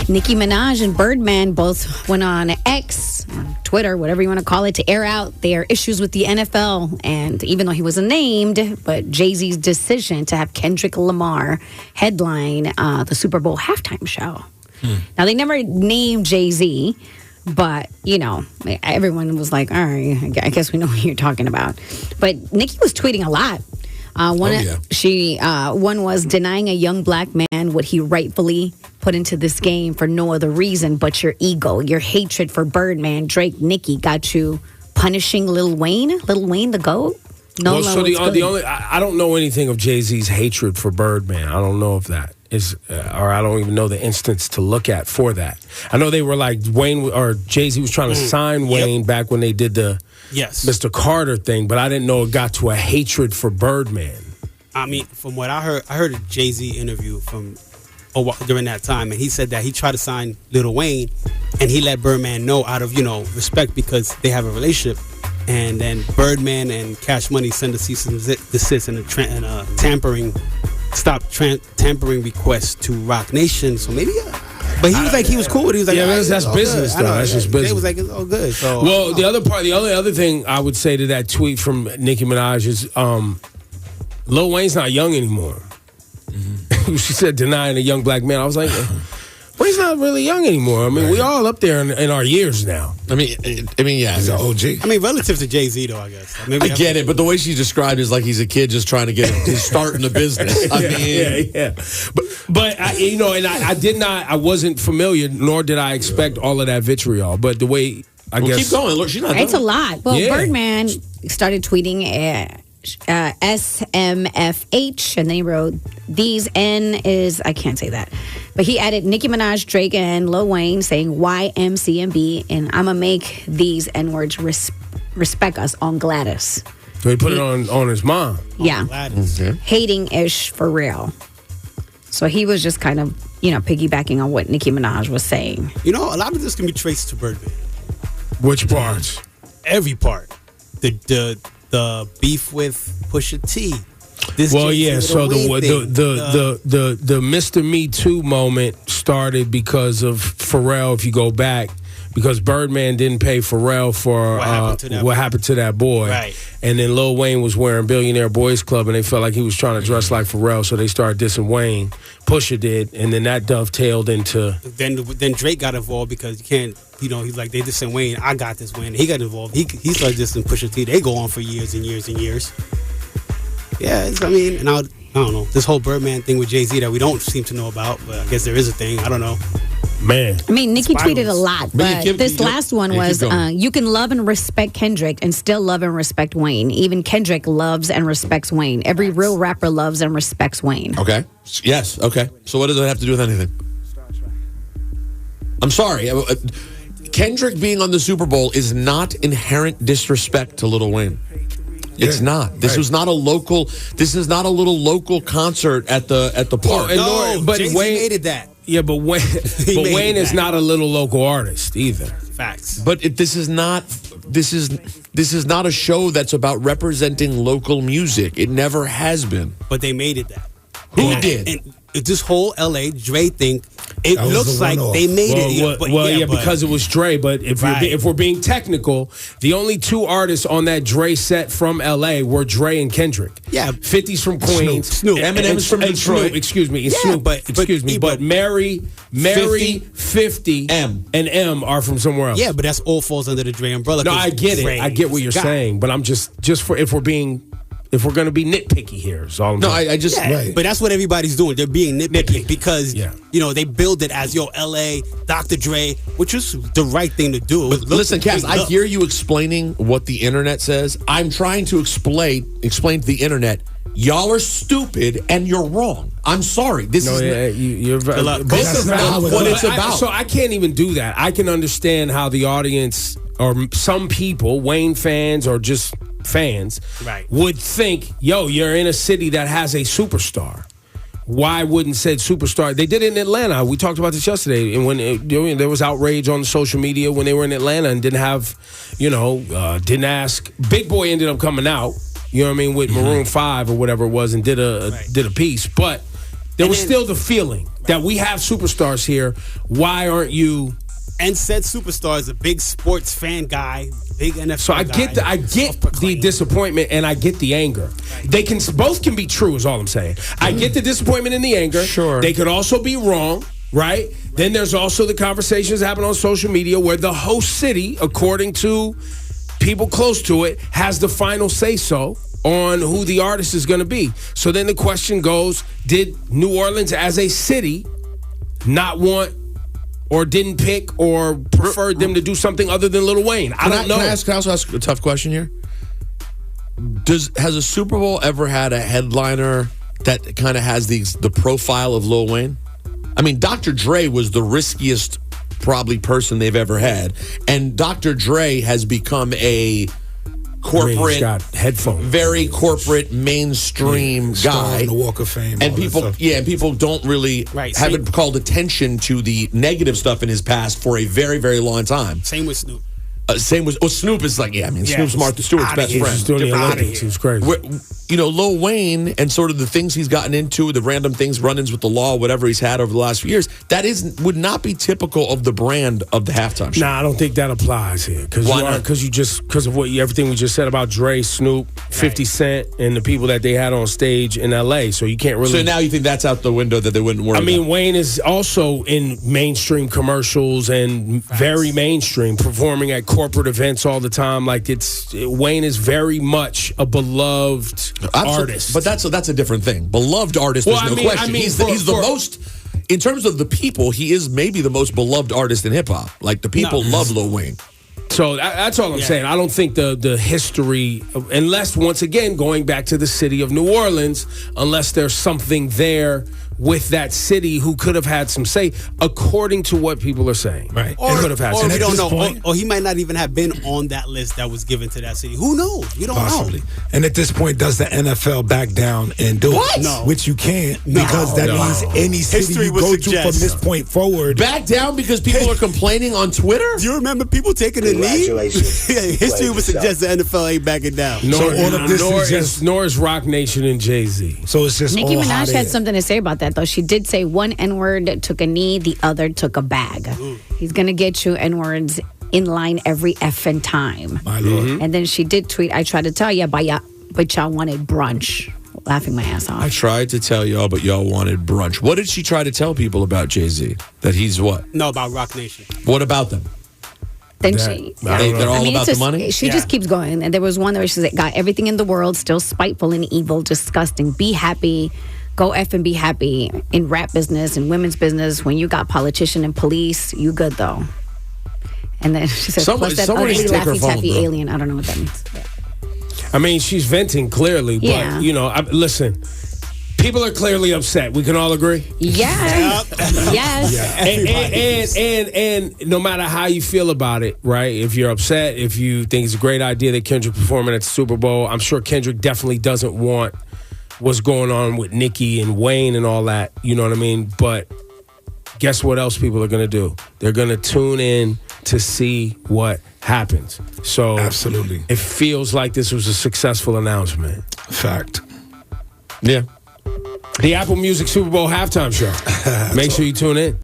Nicki Minaj and Birdman both went on X, or Twitter, whatever you want to call it, to air out their issues with the NFL. And even though he wasn't named, but Jay-Z's decision to have Kendrick Lamar headline the Super Bowl halftime show. Now, they never named Jay-Z, but, you know, everyone was like, all right, I guess we know what you're talking about. But Nicki was tweeting a lot. One was denying a young black man what he rightfully put into this game for no other reason but your ego. Your hatred for Birdman, Drake, Nicki got you punishing Lil Wayne. Lil Wayne the GOAT? No, so the only I don't know anything of Jay-Z's hatred for Birdman. I don't know if that is, or I don't even know the instance to look at for that. I know they were like Wayne or Jay-Z was trying to sign Wayne back when they did the Mr. Carter thing, but I didn't know it got to a hatred for Birdman. I mean, from what I heard a Jay-Z interview from during that time, and he said that he tried to sign Lil Wayne, and he let Birdman know out of respect because they have a relationship. And then Birdman and Cash Money send a cease and desist and a tampering request to Rock Nation. So maybe, but he was like, he was cool with it. He was like, that's business, though. That's just business. They was like, it's all good. So, well, the only other thing I would say to that tweet from Nicki Minaj is, Lil Wayne's not young anymore. She said denying a young black man. I was like, well, he's not really young anymore. I mean, we all up there in our years now. I mean, yeah, he's an OG. I mean, relative to Jay-Z, though, I guess. I get it, but the way she described it is like he's a kid just trying to get his start in the business. I mean, But I wasn't familiar, nor did I expect all of that vitriol. But the way I guess keep going. Look, she's not. It's a lot. Well, Birdman started tweeting SMFH, and then he wrote these N is, I can't say that, but he added Nicki Minaj, Drake, and Lil Wayne saying YMCMB, and I'ma make these N words respect us on Gladys. So he put it on his mom. Yeah, hating ish for real. So he was just kind of piggybacking on what Nicki Minaj was saying. A lot of this can be traced to Birdman. Which parts? Every part. The beef with Pusha T. So the Mr. Me Too moment started because of Pharrell, if you go back, because Birdman didn't pay Pharrell for what happened to that boy. Right. And then Lil Wayne was wearing Billionaire Boys Club, and they felt like he was trying to dress like Pharrell, so they started dissing Wayne. Pusha did, and then that dovetailed into... Then Drake got involved because you can't... he's like, they dissing Wayne. I got this Wayne. He got involved. He started dissing Pusha T. They go on for years and years and years. Yeah, I don't know. This whole Birdman thing with Jay-Z that we don't seem to know about, but I guess there is a thing. I don't know. Man. I mean, Nicki tweeted a lot, but this last one was, you can love and respect Kendrick and still love and respect Wayne. Even Kendrick loves and respects Wayne. Every real rapper loves and respects Wayne. Okay. Yes. Okay. So what does it have to do with anything? I'm sorry. Kendrick being on the Super Bowl is not inherent disrespect to Lil Wayne. It's not. This was not a local. This is not a little local concert at the park. But Jay-Z made it that. Yeah, but Wayne is not a little local artist either. Facts. But this is not a show that's about representing local music. It never has been. But they made it that. Who did? And this whole LA Dre thing, it looks like they made it. Because it was Dre. But if we're being technical, the only two artists on that Dre set from LA were Dre and Kendrick. Yeah, 50's from Queens, Snoop. Eminem's from Detroit. Snoop. But Mary, 50, and M are from somewhere else. Yeah, but that's all falls under the Dre umbrella. No, I get it. I get what you're saying, but I'm just for if we're going to be nitpicky here, is all I'm saying. But that's what everybody's doing. They're being nitpicky because they build it as LA, Dr. Dre, which was the right thing to do. But listen, Cass, I hear you explaining what the internet says. I'm trying to explain to the internet. Y'all are stupid and you're wrong. I'm sorry. You're that's not what it's about. So I can't even do that. I can understand how the audience or some people, Wayne fans or just fans, would think, you're in a city that has a superstar. Why wouldn't said superstar? They did it in Atlanta. We talked about this yesterday. And when there was outrage on social media when they were in Atlanta and didn't have, didn't ask. Big Boy ended up coming out, with Maroon 5 or whatever it was, and did a piece. But There was still the feeling that we have superstars here. Why aren't you? And said superstar is a big sports fan guy, big NFL. So I get the disappointment and I get the anger. Right. They can both can be true. Is all I'm saying. I get the disappointment and the anger. Sure. They could also be wrong. Right? Then there's also the conversations happening on social media where the host city, according to people close to it, has the final say-so on who the artist is going to be. So then the question goes, did New Orleans as a city not want or didn't pick or preferred them to do something other than Lil Wayne? I don't know. Can I also ask a tough question here? Has a Super Bowl ever had a headliner that kind of has the profile of Lil Wayne? I mean, Dr. Dre was the riskiest probably person they've ever had. And Dr. Dre has become a corporate, headphones, very corporate mainstream guy on the Walk of Fame, and people don't really haven't called attention to the negative stuff in his past for a very, very long time. Same with Snoop. Snoop is like, Snoop's Martha Stewart's best friend. He's doing the Olympics. He's crazy. Lil Wayne and sort of the things he's gotten into, the random things, run-ins with the law, whatever he's had over the last few years, would not be typical of the brand of the halftime show. Nah, I don't think that applies here. Why not? Because of everything we just said about Dre, Snoop, 50 Cent, and the people that they had on stage in L.A. So you can't really. So now you think that's out the window that they wouldn't worry about? Wayne is also in mainstream commercials and very mainstream, performing at corporate events all the time. Like Wayne is very much a beloved artist. But that's a different thing. Beloved artist, there's no question. He's the most, in terms of the people, he is maybe the most beloved artist in hip hop. Like the people love Lil Wayne. So that's all I'm saying. I don't think the history, unless once again going back to the city of New Orleans, unless there's something there with that city who could have had some say, according to what people are saying. Right. Or could have had some we don't know. Point, or he might not even have been on that list that was given to that city. Who knows? We don't know. And at this point, does the NFL back down and do it? No. Which you can't, because that means any city you go to from this point forward. Back down because people are complaining on Twitter? Do you remember people taking a knee? History would suggest the NFL ain't backing down. Nor is Rock Nation and Jay-Z. So it's just Nicki Minaj had something to say about that, though. She did say one N-word took a knee, the other took a bag. He's going to get you N-words in line every effing time. My Lord. And then she did tweet, I tried to tell you, but y'all wanted brunch. Laughing my ass off. I tried to tell y'all, but y'all wanted brunch. What did she try to tell people about Jay-Z? That he's what? No, about Rock Nation. What about them? Then they're all about the money? She just keeps going. And there was one where she said, got everything in the world, still spiteful and evil, disgusting. Be happy. Go F and be happy in rap business and women's business. When you got politician and police, you good though. And then she said, plus that ugly Laffy Taffy alien. I don't know what that means. She's venting clearly, but listen. People are clearly upset. We can all agree. Yes. Yes. And no matter how you feel about it, right? If you're upset, if you think it's a great idea that Kendrick performing at the Super Bowl, I'm sure Kendrick definitely doesn't want what's going on with Nicki and Wayne and all that. You know what I mean? But guess what else people are going to do? They're going to tune in to see what happens. So absolutely, it feels like this was a successful announcement. Fact. Yeah. The Apple Music Super Bowl halftime show. Make sure you tune in.